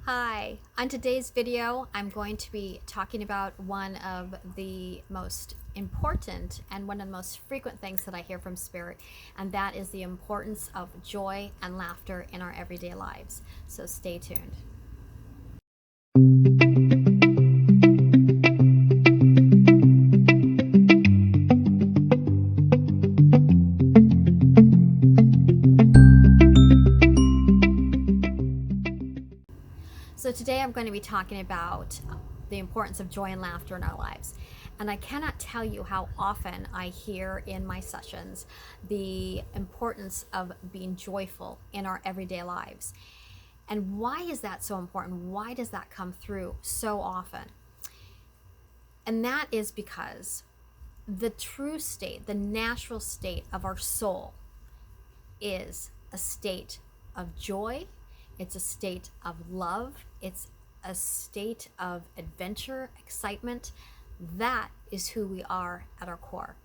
Hi, on today's video, I'm going to be talking about one of the most important and one of the most frequent things that I hear from Spirit, and that is the importance of joy and laughter in our everyday lives. So stay tuned. So today I'm going to be talking about the importance of joy and laughter in our lives. And I cannot tell you how often I hear in my sessions the importance of being joyful in our everyday lives. And why is that so important? Why does that come through so often? And that is because the true state, the natural state of our soul is a state of joy. It's a state of love. It's a state of adventure, excitement. That is who we are at our core.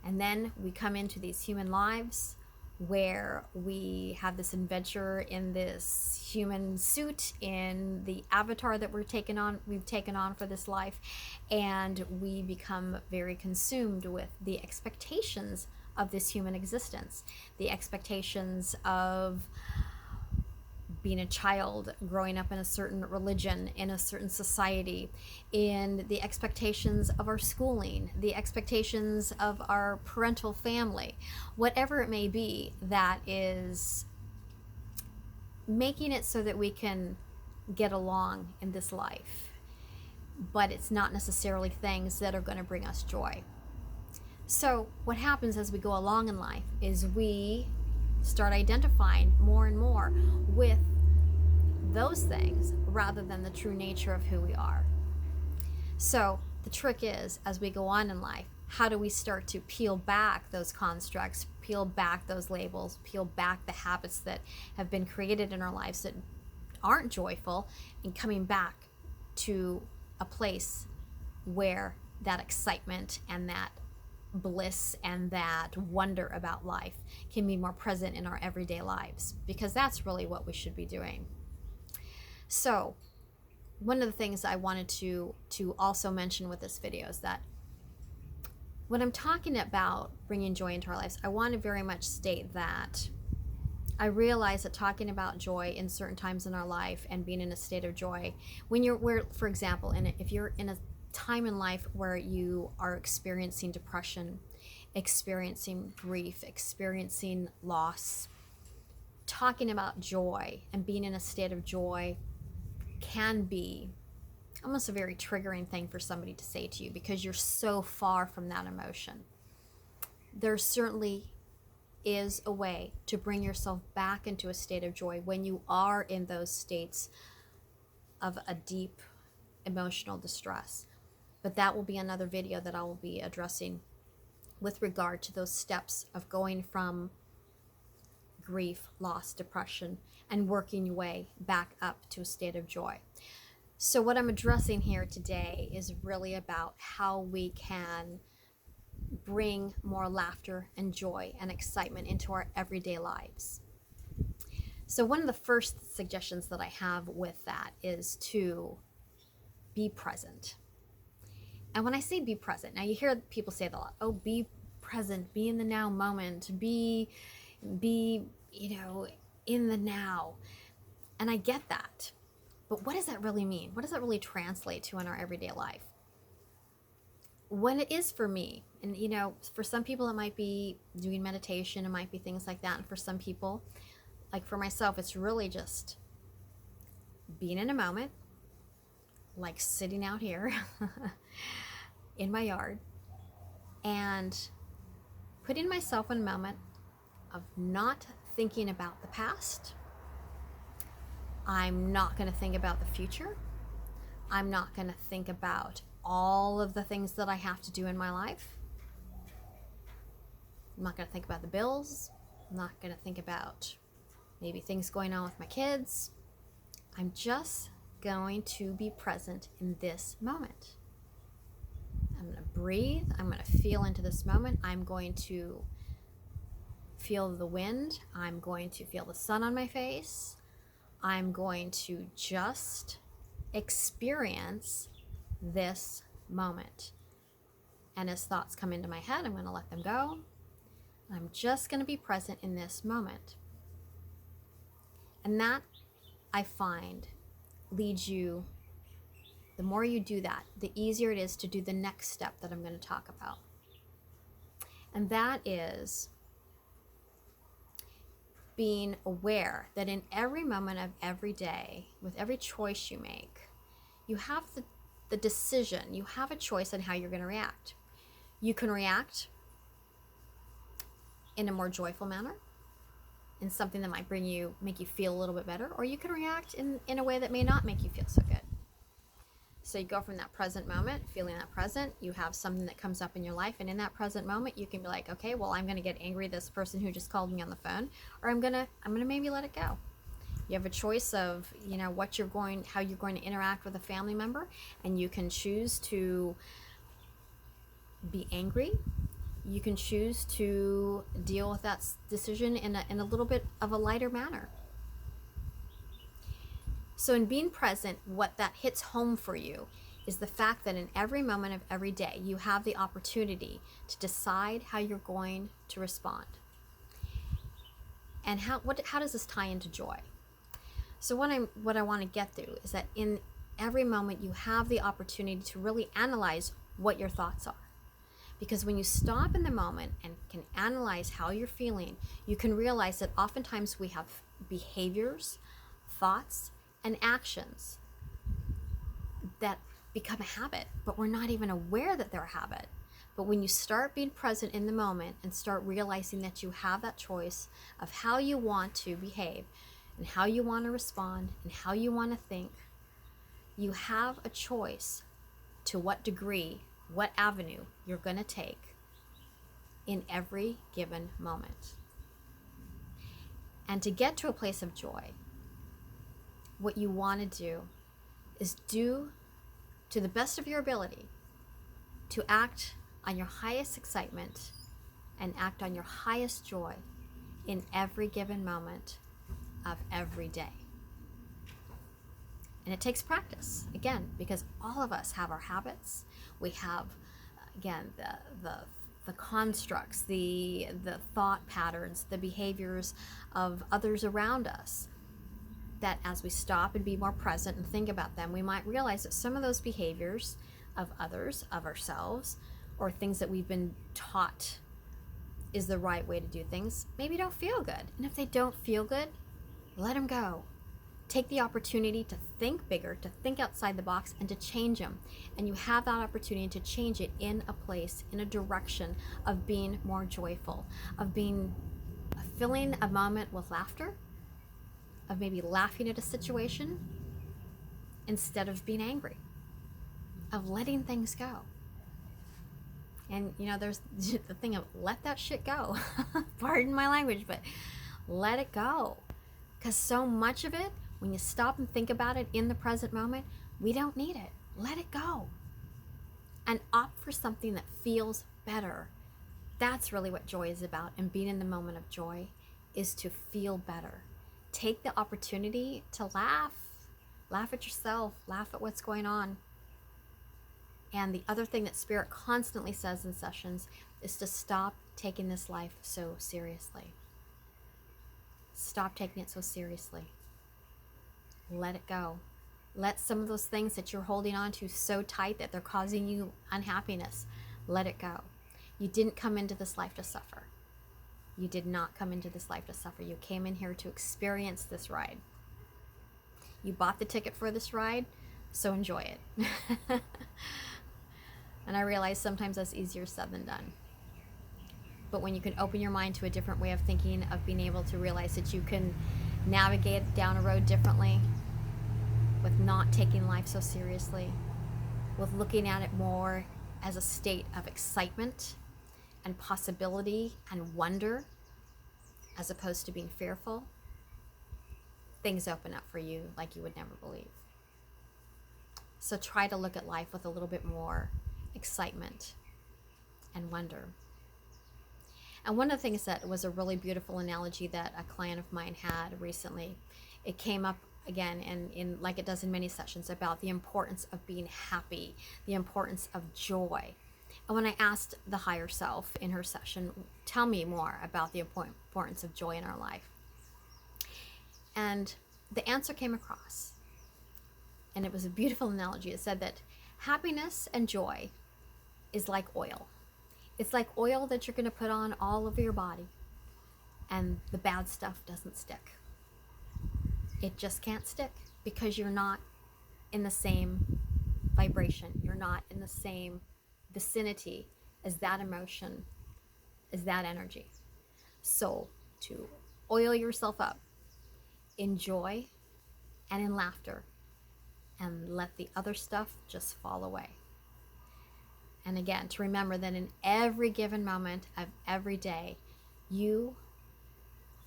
And then we come into these human lives where we have this adventure in this human suit, in the avatar that we've taken on for this life, and we become very consumed with the expectations of this human existence, the expectations of being a child, growing up in a certain religion, in a certain society, in the expectations of our schooling, the expectations of our parental family, whatever it may be, that is making it so that we can get along in this life. But it's not necessarily things that are going to bring us joy. So what happens as we go along in life is we start identifying more and more with those things rather than the true nature of who we are. So the trick is, as we go on in life, how do we start to peel back those constructs, peel back those labels, peel back the habits that have been created in our lives that aren't joyful, and coming back to a place where that excitement and that bliss and that wonder about life can be more present in our everyday lives, because that's really what we should be doing. So one of the things I wanted to also mention with this video is that when I'm talking about bringing joy into our lives, I want to very much state that I realize that talking about joy in certain times in our life and being in a state of joy, for example, if you're in a time in life where you are experiencing depression, experiencing grief, experiencing loss, talking about joy and being in a state of joy can be almost a very triggering thing for somebody to say to you, because you're so far from that emotion. There certainly is a way to bring yourself back into a state of joy when you are in those states of a deep emotional distress. But that will be another video that I will be addressing with regard to those steps of going from grief, loss, depression, and working your way back up to a state of joy. So what I'm addressing here today is really about how we can bring more laughter and joy and excitement into our everyday lives. So one of the first suggestions that I have with that is to be present. And when I say be present, now you hear people say that a lot. Oh, be present, be in the now moment, be in the now. And I get that. But what does that really mean? What does that really translate to in our everyday life? When it is for me, and for some people it might be doing meditation, it might be things like that. And for some people, like for myself, it's really just being in a moment, like sitting out here in my yard and putting myself in a moment of not thinking about the past. I'm not going to think about the future. I'm not going to think about all of the things that I have to do in my life. I'm not going to think about the bills. I'm not going to think about maybe things going on with my kids. I'm just going to be present in this moment. I'm going to breathe. I'm going to feel into this moment. I'm going to feel the wind. I'm going to feel the sun on my face. I'm going to just experience this moment. And as thoughts come into my head, I'm going to let them go. I'm just going to be present in this moment. And that, I find, leads you, the more you do that, the easier it is to do the next step that I'm going to talk about. And that is being aware that in every moment of every day, with every choice you make, you have the decision, you have a choice on how you're going to react. You can react in a more joyful manner, in something that might make you feel a little bit better, or you can react in a way that may not make you feel so good. So you go from that present moment, feeling that present, you have something that comes up in your life, and in that present moment, you can be like, okay, well, I'm going to get angry at this person who just called me on the phone, or I'm going to maybe let it go. You have a choice of, how you're going to interact with a family member, and you can choose to be angry. You can choose to deal with that decision in a little bit of a lighter manner. So in being present, what that hits home for you is the fact that in every moment of every day, you have the opportunity to decide how you're going to respond. And how does this tie into joy? So what I want to get through is that in every moment, you have the opportunity to really analyze what your thoughts are. Because when you stop in the moment and can analyze how you're feeling, you can realize that oftentimes we have behaviors, thoughts, and actions that become a habit, but we're not even aware that they're a habit. But when you start being present in the moment and start realizing that you have that choice of how you want to behave and how you want to respond and how you want to think, you have a choice to what degree, what avenue you're going to take in every given moment. And to get to a place of joy, what you want to do is do to the best of your ability to act on your highest excitement and act on your highest joy in every given moment of every day. And it takes practice, again, because all of us have our habits. We have, again, the constructs, the thought patterns, the behaviors of others around us, that as we stop and be more present and think about them, we might realize that some of those behaviors of others, of ourselves, or things that we've been taught is the right way to do things, maybe don't feel good. And if they don't feel good, let them go. Take the opportunity to think bigger, to think outside the box, and to change them. And you have that opportunity to change it in a place, in a direction of being more joyful, of filling a moment with laughter, of maybe laughing at a situation instead of being angry, of letting things go. And there's the thing of let that shit go. Pardon my language, but let it go. Because so much of it, when you stop and think about it in the present moment, we don't need it. Let it go. And opt for something that feels better. That's really what joy is about. And being in the moment of joy is to feel better. Take the opportunity to laugh. Laugh at yourself. Laugh at what's going on. And the other thing that Spirit constantly says in sessions is to stop taking this life so seriously. Stop taking it so seriously. Let it go. Let some of those things that you're holding on to so tight that they're causing you unhappiness, let it go. You didn't come into this life to suffer. You did not come into this life to suffer. You came in here to experience this ride. You bought the ticket for this ride, so enjoy it. And I realize sometimes that's easier said than done. But when you can open your mind to a different way of thinking, of being able to realize that you can navigate down a road differently, with not taking life so seriously, with looking at it more as a state of excitement and possibility and wonder, as opposed to being fearful, things open up for you like you would never believe. So try to look at life with a little bit more excitement and wonder. And one of the things that was a really beautiful analogy that a client of mine had recently it came up again in like it does in many sessions about the importance of being happy, the importance of joy. And when I asked the higher self in her session, tell me more about the importance of joy in our life. And the answer came across, and it was a beautiful analogy. It said that happiness and joy is like oil. It's like oil that you're going to put on all over your body, and the bad stuff doesn't stick. It just can't stick because you're not in the same vibration. You're not in the same vicinity as that emotion, as that energy. So to oil yourself up in joy and in laughter, and let the other stuff just fall away. And again, to remember that in every given moment of every day, you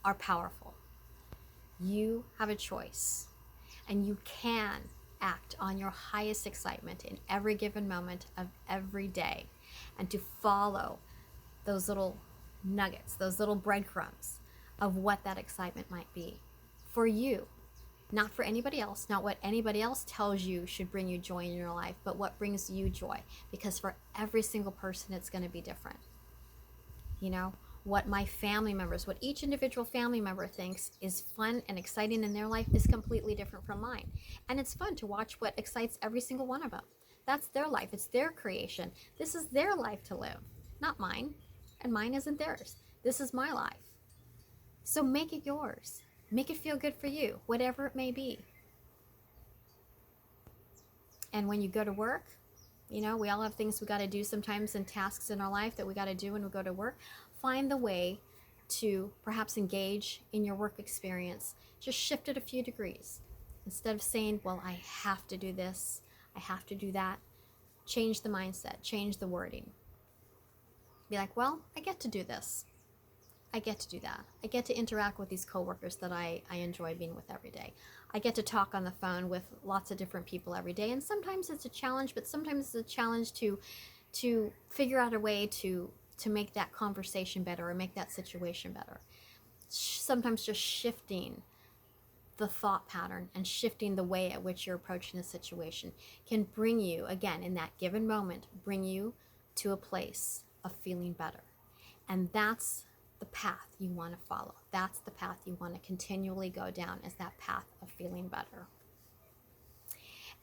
are powerful. You have a choice, and you can act on your highest excitement in every given moment of every day, and to follow those little nuggets, those little breadcrumbs of what that excitement might be for you, not for anybody else, not what anybody else tells you should bring you joy in your life, but what brings you joy, because for every single person it's going to be different. You know, what my family members, what each individual family member thinks is fun and exciting in their life is completely different from mine. And it's fun to watch what excites every single one of them. That's their life. It's their creation. This is their life to live, not mine. And mine isn't theirs. This is my life. So make it yours. Make it feel good for you, whatever it may be. And when you go to work, you know, we all have things we got to do sometimes and tasks in our life that we got to do when we go to work. Find the way to perhaps engage in your work experience. Just shift it a few degrees. Instead of saying, well, I have to do this, I have to do that, change the mindset, change the wording. Be like, well, I get to do this. I get to do that. I get to interact with these coworkers that I enjoy being with every day. I get to talk on the phone with lots of different people every day. And sometimes it's a challenge, but sometimes it's a challenge to figure out a way to make that conversation better or make that situation better. Sometimes just shifting the thought pattern and shifting the way at which you're approaching a situation can bring you, again, in that given moment, bring you to a place of feeling better. And that's the path you want to follow. That's the path you want to continually go down, is that path of feeling better.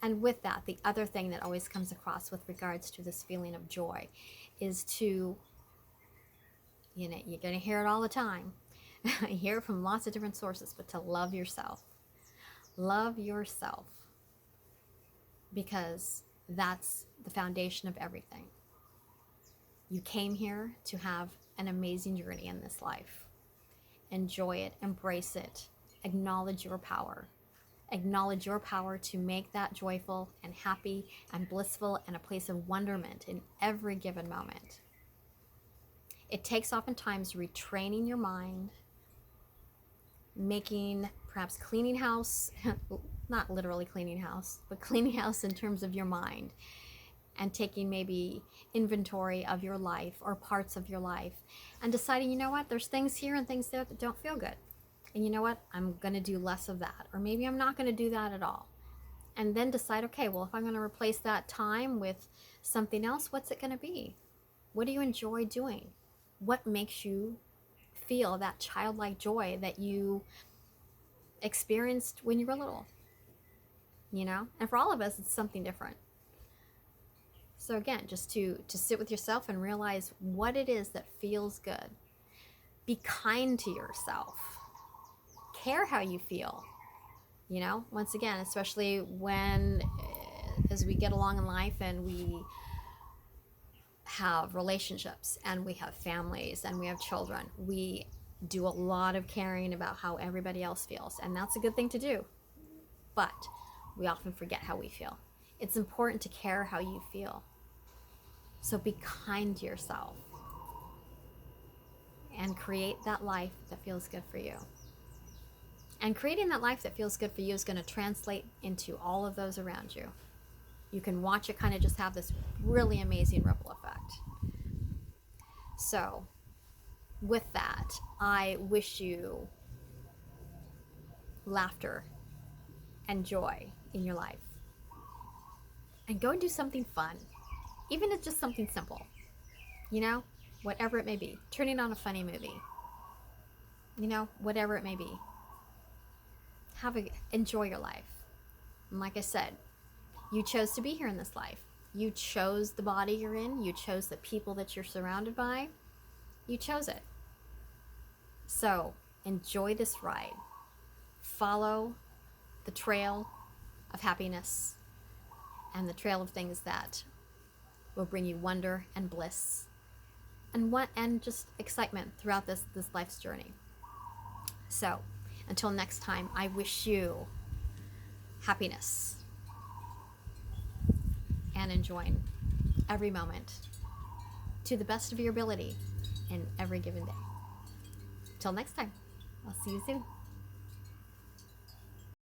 And with that, the other thing that always comes across with regards to this feeling of joy is to, you know, you're going to hear it all the time. I hear it from lots of different sources, but to love yourself. Love yourself, because that's the foundation of everything. You came here to have an amazing journey in this life. Enjoy it, embrace it, acknowledge your power. Acknowledge your power to make that joyful and happy and blissful and a place of wonderment in every given moment. It takes oftentimes retraining your mind, making, perhaps cleaning house, not literally cleaning house, but cleaning house in terms of your mind, and taking maybe inventory of your life or parts of your life and deciding, you know what, there's things here and things there that don't feel good. And you know what, I'm going to do less of that. Or maybe I'm not going to do that at all. And then decide, okay, well, if I'm going to replace that time with something else, what's it going to be? What do you enjoy doing? What makes you feel that childlike joy that you experienced when you were little? You know? And for all of us, it's something different. So again, just to sit with yourself and realize what it is that feels good. Be kind to yourself. Care how you feel. You know, once again, especially when, as we get along in life and we have relationships and we have families and we have children, we do a lot of caring about how everybody else feels. And that's a good thing to do. But we often forget how we feel. It's important to care how you feel. So be kind to yourself and create that life that feels good for you. And creating that life that feels good for you is going to translate into all of those around you. You can watch it kind of just have this really amazing ripple effect. So with that, I wish you laughter and joy in your life. And go and do something fun. Even if it's just something simple. You know, whatever it may be. Turning on a funny movie. You know, whatever it may be. Enjoy your life. And like I said, you chose to be here in this life. You chose the body you're in. You chose the people that you're surrounded by. You chose it. So enjoy this ride. Follow the trail of happiness and the trail of things that will bring you wonder and bliss and just excitement throughout this life's journey. So until next time, I wish you happiness and enjoying every moment to the best of your ability in every given day. Till next time, I'll see you soon.